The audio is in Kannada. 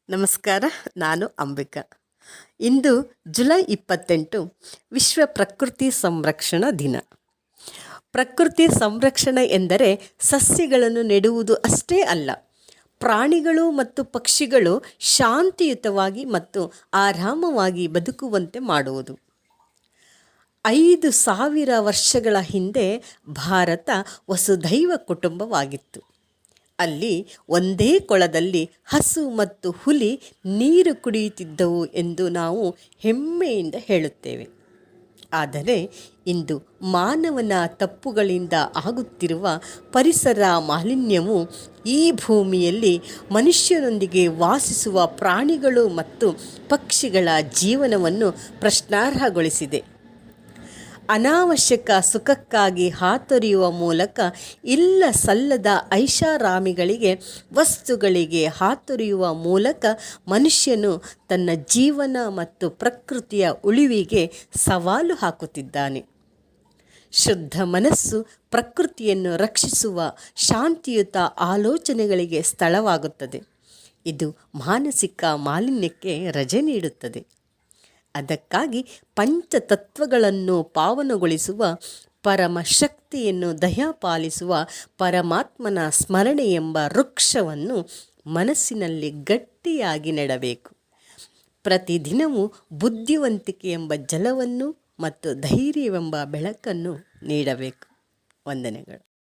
ನಮಸ್ಕಾರ. ನಾನು ಅಂಬಿಕಾ. ಇಂದು ಜುಲೈ 28 ವಿಶ್ವ ಪ್ರಕೃತಿ ಸಂರಕ್ಷಣಾ ದಿನ. ಪ್ರಕೃತಿ ಸಂರಕ್ಷಣೆ ಎಂದರೆ ಸಸ್ಯಗಳನ್ನು ನೆಡುವುದು ಅಷ್ಟೇ ಅಲ್ಲ, ಪ್ರಾಣಿಗಳು ಮತ್ತು ಪಕ್ಷಿಗಳು ಶಾಂತಿಯುತವಾಗಿ ಮತ್ತು ಆರಾಮವಾಗಿ ಬದುಕುವಂತೆ ಮಾಡುವುದು. 5,000 ವರ್ಷಗಳ ಹಿಂದೆ ಭಾರತ ವಸುಧೈವ ಕುಟುಂಬವಾಗಿತ್ತು. ಅಲ್ಲಿ ಒಂದೇ ಕೊಳದಲ್ಲಿ ಹಸು ಮತ್ತು ಹುಲಿ ನೀರು ಕುಡಿಯುತ್ತಿದ್ದವು ಎಂದು ನಾವು ಹೆಮ್ಮೆಯಿಂದ ಹೇಳುತ್ತೇವೆ. ಆದರೆ ಇಂದು ಮಾನವನ ತಪ್ಪುಗಳಿಂದ ಆಗುತ್ತಿರುವ ಪರಿಸರ ಮಾಲಿನ್ಯವು ಈ ಭೂಮಿಯಲ್ಲಿ ಮನುಷ್ಯನೊಂದಿಗೆ ವಾಸಿಸುವ ಪ್ರಾಣಿಗಳು ಮತ್ತು ಪಕ್ಷಿಗಳ ಜೀವನವನ್ನು ಪ್ರಶ್ನಾರ್ಹಗೊಳಿಸಿದೆ. ಅನಾವಶ್ಯಕ ಸುಖಕ್ಕಾಗಿ ಹಾತೊರೆಯುವ ಮೂಲಕ ಇಲ್ಲ ಸಲ್ಲದ ಐಷಾರಾಮಿಗಳಿಗೆ, ವಸ್ತುಗಳಿಗೆ ಹಾತೊರೆಯುವ ಮೂಲಕ ಮನುಷ್ಯನು ತನ್ನ ಜೀವನ ಮತ್ತು ಪ್ರಕೃತಿಯ ಉಳಿವಿಗೆ ಸವಾಲು ಹಾಕುತ್ತಿದ್ದಾನೆ. ಶುದ್ಧ ಮನಸ್ಸು ಪ್ರಕೃತಿಯನ್ನು ರಕ್ಷಿಸುವ ಶಾಂತಿಯುತ ಆಲೋಚನೆಗಳಿಗೆ ಸ್ಥಳವಾಗುತ್ತದೆ. ಇದು ಮಾನಸಿಕ ಮಾಲಿನ್ಯಕ್ಕೆ ರಜೆ ನೀಡುತ್ತದೆ. ಅದಕ್ಕಾಗಿ ಪಂಚತತ್ವಗಳನ್ನು ಪಾವನಗೊಳಿಸುವ, ಪರಮ ಶಕ್ತಿಯನ್ನು ದಯಪಾಲಿಸುವ ಪರಮಾತ್ಮನ ಸ್ಮರಣೆ ಎಂಬ ವೃಕ್ಷವನ್ನು ಮನಸ್ಸಿನಲ್ಲಿ ಗಟ್ಟಿಯಾಗಿ ನೆಡಬೇಕು. ಪ್ರತಿದಿನವೂ ಬುದ್ಧಿವಂತಿಕೆ ಎಂಬ ಜಲವನ್ನು ಮತ್ತು ಧೈರ್ಯವೆಂಬ ಬೆಳಕನ್ನು ನೀಡಬೇಕು. ವಂದನೆಗಳು.